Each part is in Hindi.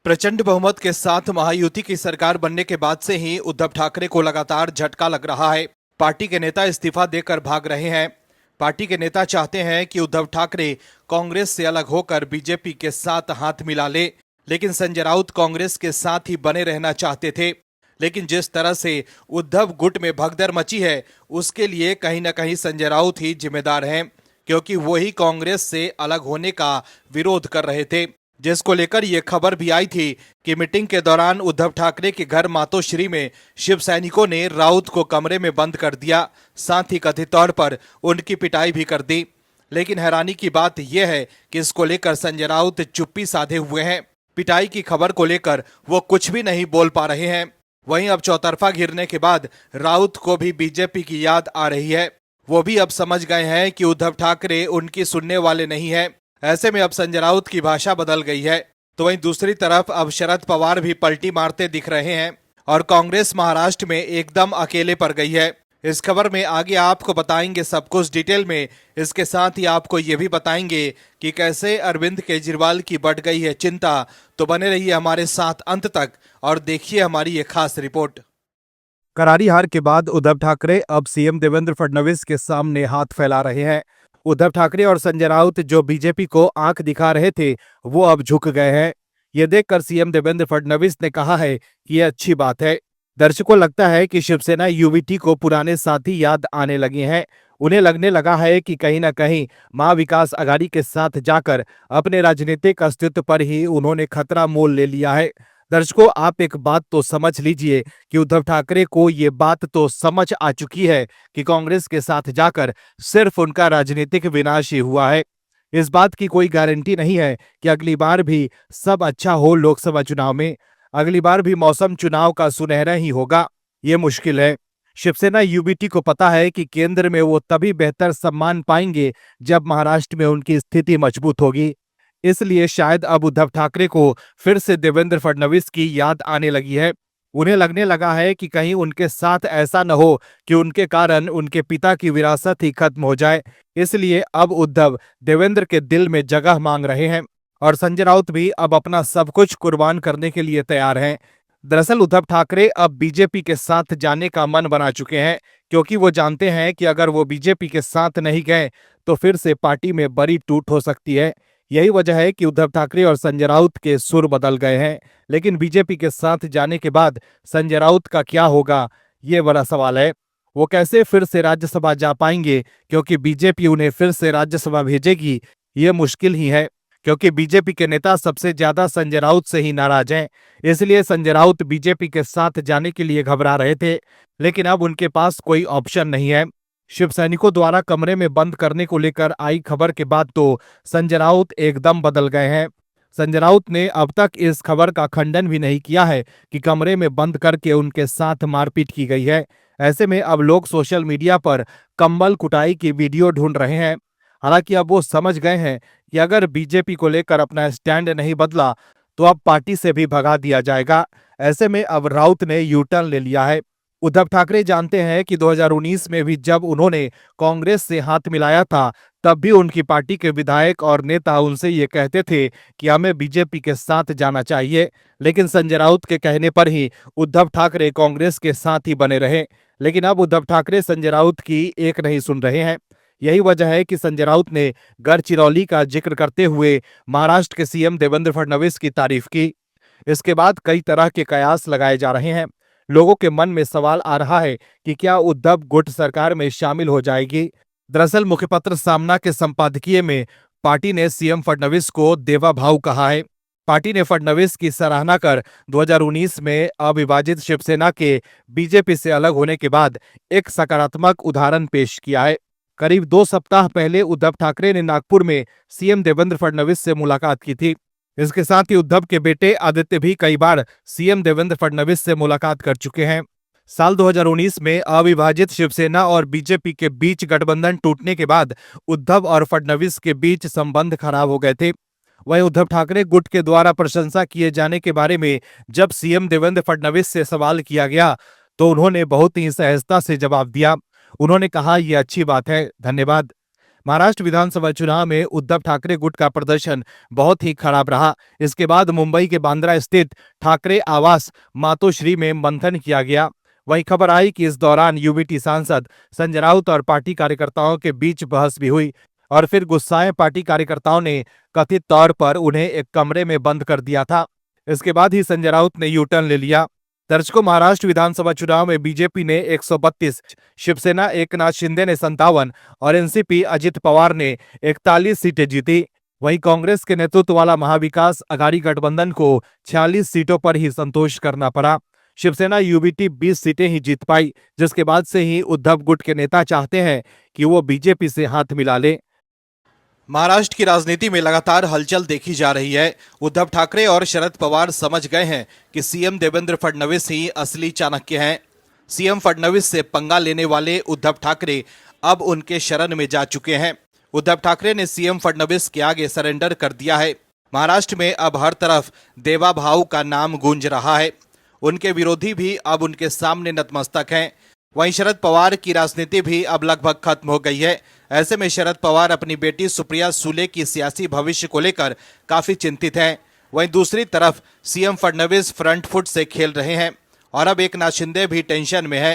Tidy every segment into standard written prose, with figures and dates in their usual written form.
प्रचंड बहुमत के साथ महायुति की सरकार बनने के बाद से ही उद्धव ठाकरे को लगातार झटका लग रहा है। पार्टी के नेता इस्तीफा देकर भाग रहे हैं। पार्टी के नेता चाहते हैं कि उद्धव ठाकरे कांग्रेस से अलग होकर बीजेपी के साथ हाथ मिला ले, लेकिन संजय राउत कांग्रेस के साथ ही बने रहना चाहते थे। लेकिन जिस तरह से उद्धव गुट में भगदड़ मची है, उसके लिए कहीं न कहीं संजय राउत ही जिम्मेदार हैं, क्योंकि वो ही कांग्रेस से अलग होने का विरोध कर रहे थे, जिसको लेकर ये खबर भी आई थी कि मीटिंग के दौरान उद्धव ठाकरे के घर मातोश्री में शिव सैनिकों ने राउत को कमरे में बंद कर दिया, साथ ही कथित तौर पर उनकी पिटाई भी कर दी। लेकिन हैरानी की बात यह है कि इसको लेकर संजय राउत चुप्पी साधे हुए हैं। पिटाई की खबर को लेकर वो कुछ भी नहीं बोल पा रहे हैं। वहीं अब चौतरफा घिरने के बाद राउत को भी बीजेपी की याद आ रही है। वो भी अब समझ गए हैं कि उद्धव ठाकरे उनकी सुनने वाले नहीं है। ऐसे में अब संजय राउत की भाषा बदल गई है। तो वहीं दूसरी तरफ अब शरद पवार भी पलटी मारते दिख रहे हैं और कांग्रेस महाराष्ट्र में एकदम अकेले पड़ गई है। इस खबर में आगे आपको बताएंगे सब कुछ डिटेल में। इसके साथ ही आपको ये भी बताएंगे कि कैसे अरविंद केजरीवाल की बढ़ गई है चिंता। तो बने रहिए हमारे साथ अंत तक और देखिए हमारी ये खास रिपोर्ट। करारी हार के बाद उद्धव ठाकरे अब सीएम देवेंद्र फडणवीस के सामने हाथ फैला रहे हैं। उद्धव ठाकरे और संजय राउत जो बीजेपी को आंख दिखा रहे थे, वो अब झुक गए हैं। ये देखकर सीएम देवेंद्र फडणवीस ने कहा है कि यह अच्छी बात है। दर्शकों लगता है कि शिवसेना यूवीटी को पुराने साथी याद आने लगे हैं। उन्हें लगने लगा है कि कहीं न कहीं महाविकास आघाड़ी के साथ जाकर अपने राजनीतिक अस्तित्व पर ही उन्होंने खतरा मोल ले लिया है। दर्शकों, आप एक बात तो समझ लीजिए कि उद्धव ठाकरे को ये बात तो समझ आ चुकी है कि कांग्रेस के साथ जाकर सिर्फ उनका राजनीतिक विनाश ही हुआ है। इस बात की कोई गारंटी नहीं है कि अगली बार भी सब अच्छा हो। लोकसभा चुनाव में अगली बार भी मौसम चुनाव का सुनहरा ही होगा, ये मुश्किल है। शिवसेना यूबीटी को पता है कि केंद्र में वो तभी बेहतर सम्मान पाएंगे जब महाराष्ट्र में उनकी स्थिति मजबूत होगी। इसलिए शायद अब उद्धव ठाकरे को फिर से देवेंद्र फडणवीस की याद आने लगी है। उन्हें लगने लगा है कि कहीं उनके साथ ऐसा न हो कि उनके कारण उनके पिता की विरासत ही खत्म हो जाए। इसलिए अब उद्धव देवेंद्र के दिल में जगह मांग रहे हैं और संजय राउत भी अब अपना सब कुछ कुर्बान करने के लिए तैयार हैं। दरअसल उद्धव ठाकरे अब बीजेपी के साथ जाने का मन बना चुके हैं, क्योंकि वो जानते हैं कि अगर वो बीजेपी के साथ नहीं गए तो फिर से पार्टी में बड़ी टूट हो सकती है। यही वजह है कि उद्धव ठाकरे और संजय राउत के सुर बदल गए हैं। लेकिन बीजेपी के साथ जाने के बाद संजय राउत का क्या होगा, ये बड़ा सवाल है। वो कैसे फिर से राज्यसभा जा पाएंगे, क्योंकि बीजेपी उन्हें फिर से राज्यसभा भेजेगी, ये मुश्किल ही है, क्योंकि बीजेपी के नेता सबसे ज्यादा संजय राउत से ही नाराज हैं। इसलिए संजय राउत बीजेपी के साथ जाने के लिए घबरा रहे थे, लेकिन अब उनके पास कोई ऑप्शन नहीं है। शिव सैनिकों द्वारा कमरे में बंद करने को लेकर आई खबर के बाद तो संजय राउत एकदम बदल गए हैं। संजय राउत ने अब तक इस खबर का खंडन भी नहीं किया है कि कमरे में बंद करके उनके साथ मारपीट की गई है। ऐसे में अब लोग सोशल मीडिया पर कंबल कुटाई की वीडियो ढूंढ रहे हैं। हालांकि अब वो समझ गए हैं कि अगर बीजेपी को लेकर अपना स्टैंड नहीं बदला तो अब पार्टी से भी भगा दिया जाएगा। ऐसे में अब राउत ने यू टर्न ले लिया है। उद्धव ठाकरे जानते हैं कि 2019 में भी जब उन्होंने कांग्रेस से हाथ मिलाया था, तब भी उनकी पार्टी के विधायक और नेता उनसे ये कहते थे कि हमें बीजेपी के साथ जाना चाहिए। लेकिन संजय राउत के कहने पर ही उद्धव ठाकरे कांग्रेस के साथ ही बने रहे। लेकिन अब उद्धव ठाकरे संजय राउत की एक नहीं सुन रहे हैं। यही वजह है कि संजय राउत ने गढ़चिरौली का जिक्र करते हुए महाराष्ट्र के सीएम देवेंद्र फडणवीस की तारीफ की। इसके बाद कई तरह के कयास लगाए जा रहे हैं। लोगों के मन में सवाल आ रहा है कि क्या उद्धव गुट सरकार में शामिल हो जाएगी। दरअसल मुखपत्र सामना के संपादकीय में पार्टी ने सीएम फडणवीस को देवा भाऊ कहा है। पार्टी ने फडणवीस की सराहना कर 2019 में अविभाजित शिवसेना के बीजेपी से अलग होने के बाद एक सकारात्मक उदाहरण पेश किया है। करीब 2 सप्ताह पहले उद्धव ठाकरे ने नागपुर में सीएम देवेंद्र फडणवीस से मुलाकात की थी। इसके साथ ही उद्धव के बेटे आदित्य भी कई बार सीएम देवेंद्र फडणवीस से मुलाकात कर चुके हैं। साल 2019 में अविभाजित शिवसेना और बीजेपी के बीच गठबंधन टूटने के बाद उद्धव और फडणवीस के बीच संबंध खराब हो गए थे। वहीं उद्धव ठाकरे गुट के द्वारा प्रशंसा किए जाने के बारे में जब सीएम देवेंद्र फडणवीस से सवाल किया गया तो उन्होंने बहुत ही सहजता से जवाब दिया। उन्होंने कहा, यह अच्छी बात है, धन्यवाद। महाराष्ट्र विधानसभा चुनाव में उद्धव ठाकरे गुट का प्रदर्शन बहुत ही खराब रहा। इसके बाद मुंबई के बांद्रा स्थित ठाकरे आवास मातोश्री में मंथन किया गया। वहीं खबर आई कि इस दौरान यूबीटी सांसद संजय राउत और पार्टी कार्यकर्ताओं के बीच बहस भी हुई और फिर गुस्साए पार्टी कार्यकर्ताओं ने कथित तौर पर उन्हें एक कमरे में बंद कर दिया था। इसके बाद ही संजय राउत ने यू टर्न ले लिया। दर्शकों, महाराष्ट्र विधानसभा चुनाव में बीजेपी ने 132, शिवसेना एकनाथ शिंदे ने 57 और एनसीपी अजित पवार ने 41 सीटें जीती। वहीं कांग्रेस के नेतृत्व वाला महाविकास अघाड़ी गठबंधन को 46 सीटों पर ही संतोष करना पड़ा। शिवसेना यूबीटी 20 सीटें ही जीत पाई, जिसके बाद से ही उद्धव गुट के नेता चाहते हैं कि वो बीजेपी से हाथ मिला ले। महाराष्ट्र की राजनीति में लगातार हलचल देखी जा रही है। उद्धव ठाकरे और शरद पवार समझ गए हैं कि सीएम देवेंद्र फडणवीस ही असली चाणक्य हैं। सीएम फडणवीस से पंगा लेने वाले उद्धव ठाकरे अब उनके शरण में जा चुके हैं। उद्धव ठाकरे ने सीएम फडणवीस के आगे सरेंडर कर दिया है। महाराष्ट्र में अब हर तरफ देवा भाऊ का नाम गूंज रहा है। उनके विरोधी भी अब उनके सामने नतमस्तक हैं। वहीं शरद पवार की राजनीति भी अब लगभग खत्म हो गई है। ऐसे में शरद पवार अपनी बेटी सुप्रिया सुले की सियासी भविष्य को लेकर काफी चिंतित हैं। वहीं दूसरी तरफ सीएम फडणवीस फ्रंट फुट से खेल रहे हैं और अब एकनाथ शिंदे भी टेंशन में है।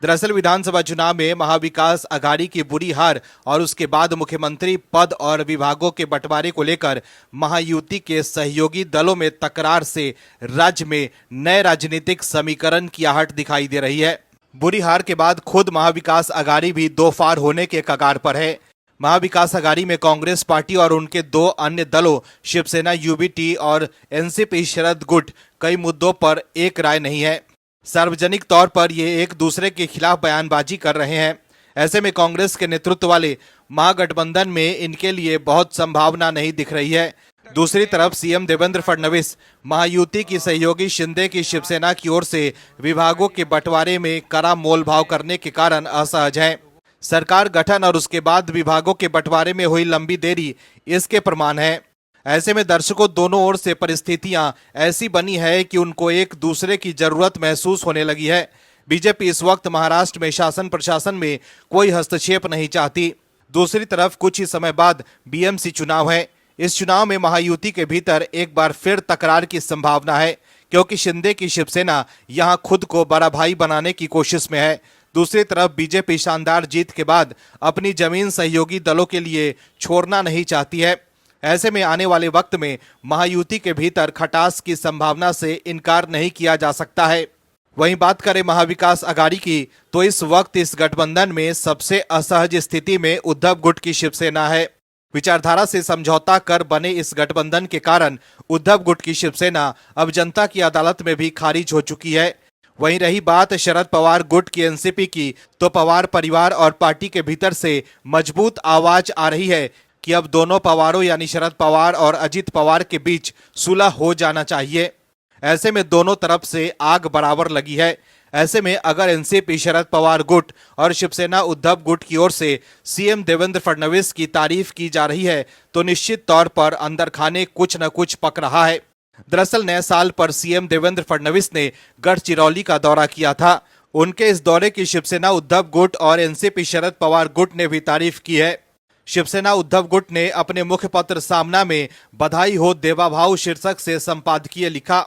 दरअसल विधानसभा चुनाव में महाविकास अघाड़ी की बुरी हार और उसके बाद मुख्यमंत्री पद और विभागों के बंटवारे को लेकर महायुति के सहयोगी दलों में तकरार से राज्य में नए राजनीतिक समीकरण की आहट दिखाई दे रही है। बुरी हार के बाद खुद महाविकास अघाड़ी भी दो फाड़ होने के कगार पर है। महाविकास अघाड़ी में कांग्रेस पार्टी और उनके दो अन्य दलों शिवसेना यूबीटी और एनसीपी शरद गुट कई मुद्दों पर एक राय नहीं है। सार्वजनिक तौर पर ये एक दूसरे के खिलाफ बयानबाजी कर रहे हैं। ऐसे में कांग्रेस के नेतृत्व वाले महागठबंधन में इनके लिए बहुत संभावना नहीं दिख रही है। दूसरी तरफ सीएम देवेंद्र फडणवीस महायुति की सहयोगी शिंदे की शिवसेना की ओर से विभागों के बंटवारे में कड़ा मोलभाव करने के कारण असहज हैं। सरकार गठन और उसके बाद विभागों के बंटवारे में हुई लंबी देरी इसके प्रमाण है। ऐसे में दर्शकों, दोनों ओर से परिस्थितियां ऐसी बनी है कि उनको एक दूसरे की जरूरत महसूस होने लगी है। बीजेपी इस वक्त महाराष्ट्र में शासन प्रशासन में कोई हस्तक्षेप नहीं चाहती। दूसरी तरफ कुछ ही समय बाद बीएमसी चुनाव है। इस चुनाव में महायुति के भीतर एक बार फिर तकरार की संभावना है, क्योंकि शिंदे की शिवसेना यहां खुद को बड़ा भाई बनाने की कोशिश में है। दूसरी तरफ बीजेपी शानदार जीत के बाद अपनी जमीन सहयोगी दलों के लिए छोड़ना नहीं चाहती है। ऐसे में आने वाले वक्त में महायुति के भीतर खटास की संभावना से इनकार नहीं किया जा सकता है। वहीं बात करें महाविकास अघाड़ी की, तो इस वक्त इस गठबंधन में सबसे असहज स्थिति में उद्धव गुट की शिवसेना है। विचारधारा से समझौता कर बने इस गठबंधन के कारण उद्धव गुट की शिवसेना अब जनता की अदालत में भी खारिज हो चुकी है। वहीं रही बात शरद पवार गुट की एनसीपी की, तो पवार परिवार और पार्टी के भीतर से मजबूत आवाज आ रही है कि अब दोनों पवारों यानी शरद पवार और अजित पवार के बीच सुलह हो जाना चाहिए। ऐसे में दोनों तरफ से आग बराबर लगी है। ऐसे में अगर एनसीपी शरद पवार गुट और शिवसेना उद्धव गुट की ओर से सीएम देवेंद्र फडणवीस की तारीफ की जा रही है, तो निश्चित तौर पर अंदर खाने कुछ न कुछ पक रहा है। दरअसल नए साल पर सीएम देवेंद्र फडणवीस ने गढ़चिरौली का दौरा किया था। उनके इस दौरे की शिवसेना उद्धव गुट और एनसीपी शरद पवार गुट ने भी तारीफ की है। शिवसेना उद्धव गुट ने अपने मुखपत्र सामना में बधाई हो देवा भाऊ शीर्षक से संपादकीय लिखा।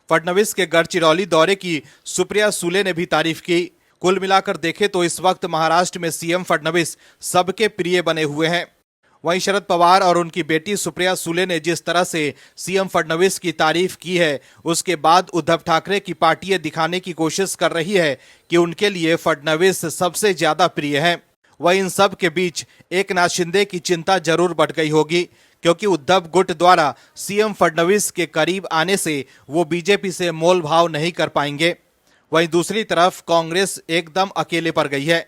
फडणवीस के गढ़चिरौली दौरे की सुप्रिया सुले ने भी तारीफ की। कुल मिलाकर देखें तो इस वक्त महाराष्ट्र में सीएम फडणवीस सबके प्रिय बने हुए हैं। वहीं शरद पवार और उनकी बेटी सुप्रिया सुले ने जिस तरह से सीएम फडणवीस की तारीफ की है, उसके बाद उद्धव ठाकरे की पार्टी ये दिखाने की कोशिश कर रही है कि उनके लिए फडणवीस सबसे ज्यादा प्रिय हैं। वहीं इन सब के बीच एकनाथ शिंदे की चिंता जरूर बढ़ गई होगी, क्योंकि उद्धव गुट द्वारा सीएम फडणवीस के करीब आने से वो बीजेपी से मोल भाव नहीं कर पाएंगे। वहीं दूसरी तरफ कांग्रेस एकदम अकेले पड़ गई है।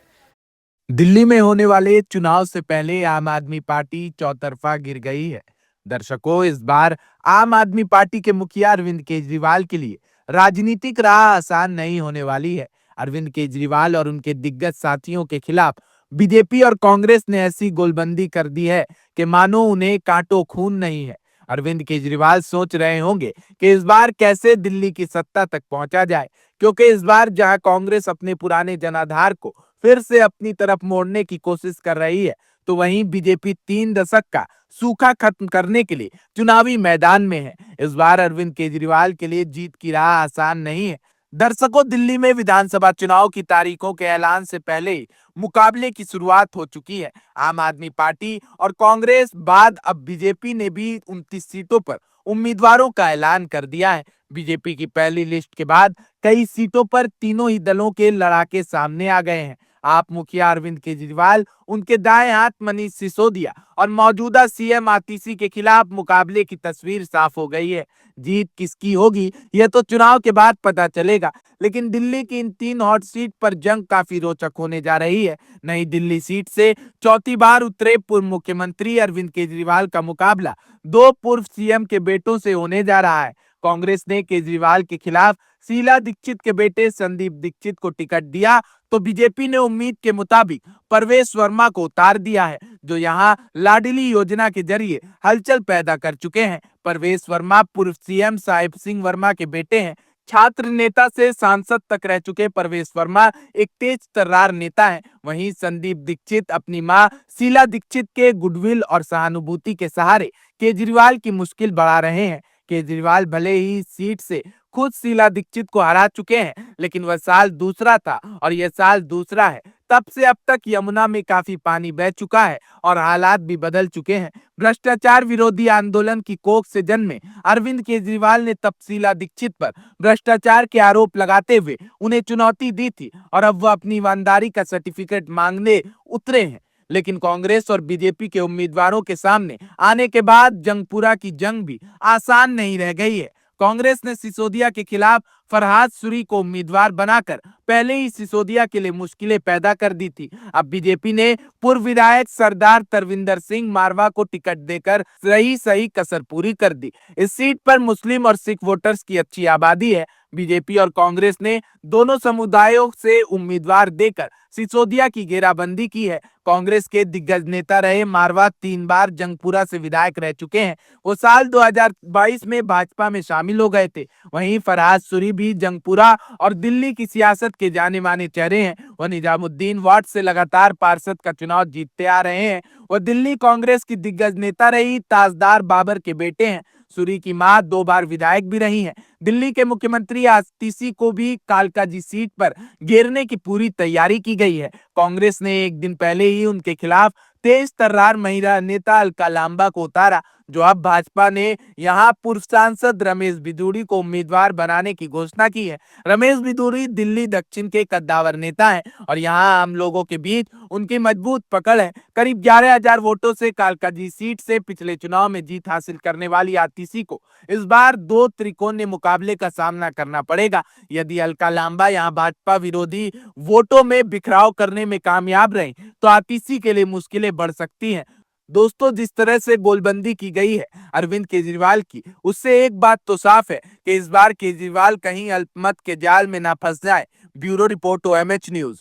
दिल्ली में होने वाले चुनाव से पहले आम आदमी पार्टी चौतरफा गिर गई है। दर्शकों, इस बार आम आदमी पार्टी के मुखिया अरविंद केजरीवाल के लिए राजनीतिक राह आसान नहीं होने वाली है। अरविंद केजरीवाल और उनके दिग्गज साथियों के खिलाफ बीजेपी और कांग्रेस ने ऐसी गोलबंदी कर दी है कि मानो उन्हें कांटो खून नहीं है। अरविंद केजरीवाल सोच रहे होंगे कि इस बार कैसे दिल्ली की सत्ता तक पहुंचा जाए, क्योंकि इस बार जहां कांग्रेस अपने पुराने जनाधार को फिर से अपनी तरफ मोड़ने की कोशिश कर रही है, तो वहीं बीजेपी 3 दशक का सूखा खत्म करने के लिए चुनावी मैदान में है। इस बार अरविंद केजरीवाल के लिए जीत की राह आसान नहीं है। दर्शकों, दिल्ली में विधानसभा चुनाव की तारीखों के ऐलान से पहले ही मुकाबले की शुरुआत हो चुकी है। आम आदमी पार्टी और कांग्रेस बाद अब बीजेपी ने भी 29 सीटों पर उम्मीदवारों का ऐलान कर दिया है। बीजेपी की पहली लिस्ट के बाद कई सीटों पर तीनों ही दलों के लड़ाके सामने आ गए हैं। आप मुखिया अरविंद केजरीवाल, उनके दाएं हाथ मनीष सिसोदिया और मौजूदा सीएम आतिशी के खिलाफ मुकाबले की तस्वीर साफ हो गई है। जीत किसकी होगी यह तो चुनाव के बाद पता चलेगा, लेकिन दिल्ली की इन 3 हॉट सीट पर जंग काफी रोचक होने जा रही है। नई दिल्ली सीट से चौथी बार उतरे पूर्व मुख्यमंत्री अरविंद केजरीवाल का मुकाबला 2 पूर्व सीएम के बेटों से होने जा रहा है। कांग्रेस ने केजरीवाल के खिलाफ शीला दीक्षित के बेटे संदीप दीक्षित को टिकट दिया, तो बीजेपी ने उम्मीद के मुताबिक परवेश वर्मा को उतार दिया है, जो यहां लाडली योजना के जरिए हलचल पैदा कर चुके हैं। परवेश वर्मा पूर्व सीएम साहिब सिंह वर्मा के बेटे हैं। छात्र नेता से सांसद तक रह चुके परवेश वर्मा एक तेज तर्रार नेता हैं। वहीं संदीप दीक्षित अपनी मां शीला दीक्षित के गुडविल और सहानुभूति के सहारे केजरीवाल की मुश्किल बढ़ा रहे हैं। केजरीवाल भले ही सीट से खुद शीला दीक्षित को हरा चुके हैं, लेकिन वह साल दूसरा था और यह साल दूसरा है। तब से अब तक यमुना में काफी पानी बह चुका है और हालात भी बदल चुके हैं। भ्रष्टाचार विरोधी आंदोलन की कोख से जन्मे अरविंद केजरीवाल ने तब शीला दीक्षित पर भ्रष्टाचार के आरोप लगाते हुए उन्हें चुनौती दी थी और अब वह अपनी ईमानदारी का सर्टिफिकेट मांगने उतरे हैं। लेकिन कांग्रेस और बीजेपी के उम्मीदवारों के सामने आने के बाद जंगपुरा की जंग भी आसान नहीं रह गई है। कांग्रेस ने सिसोदिया के खिलाफ फरहाद सूरी को उम्मीदवार बनाकर पहले ही सिसोदिया के लिए मुश्किलें पैदा कर दी थी। अब बीजेपी ने पूर्व विधायक सरदार तरविंदर सिंह मारवा को टिकट देकर सही कसर पूरी कर दी। इस सीट पर मुस्लिम और सिख वोटर्स की अच्छी आबादी है। बीजेपी और कांग्रेस ने दोनों समुदायों से उम्मीदवार देकर सिसोदिया की घेराबंदी की है। कांग्रेस के दिग्गज नेता रहे मारवा 3 बार जंगपुरा से विधायक रह चुके हैं। वो साल 2022 में भाजपा में शामिल हो गए थे। वहीं फरहाद सूरी भी जंगपुरा और दिल्ली की सियासत के जाने माने चेहरे हैं। वह निजामुद्दीन वार्ड से लगातार पार्षद का चुनाव जीतते आ रहे हैं। वह दिल्ली कांग्रेस की दिग्गज नेता रही ताजदार बाबर के बेटे हैं। सूरी की मां 2 बार विधायक भी रही हैं। दिल्ली के मुख्यमंत्री आतिशी को भी कालकाजी सीट पर घेरने की पूरी तैयारी की गई है। कांग्रेस ने एक दिन पहले ही उनके खिलाफ तेज तर्रार महिला नेता अलका लांबा को उतारा, जो अब भाजपा ने यहां पूर्व सांसद रमेश बिधूड़ी को उम्मीदवार बनाने की घोषणा की है। रमेश बिधूड़ी दिल्ली दक्षिण के कद्दावर नेता हैं और यहां आम लोगों के बीच उनकी मजबूत पकड़ है। करीब 11,000 वोटों से कालकाजी सीट से पिछले चुनाव में जीत हासिल करने वाली आतिशी को इस बार 2 त्रिकोणीय मुकाबले का सामना करना पड़ेगा। यदि अलका लांबा यहां भाजपा विरोधी वोटों में बिखराव करने में कामयाब रहे तो आतिशी के लिए मुश्किलें बढ़ सकती हैं। दोस्तों, जिस तरह से गोलबंदी की गई है अरविंद केजरीवाल की, उससे एक बात तो साफ है कि इस बार केजरीवाल कहीं अल्पमत के जाल में ना फंस जाए। Bureau report OMH news.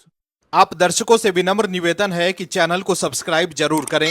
आप दर्शकों से विनम्र निवेदन है कि चैनल को सब्सक्राइब जरूर करें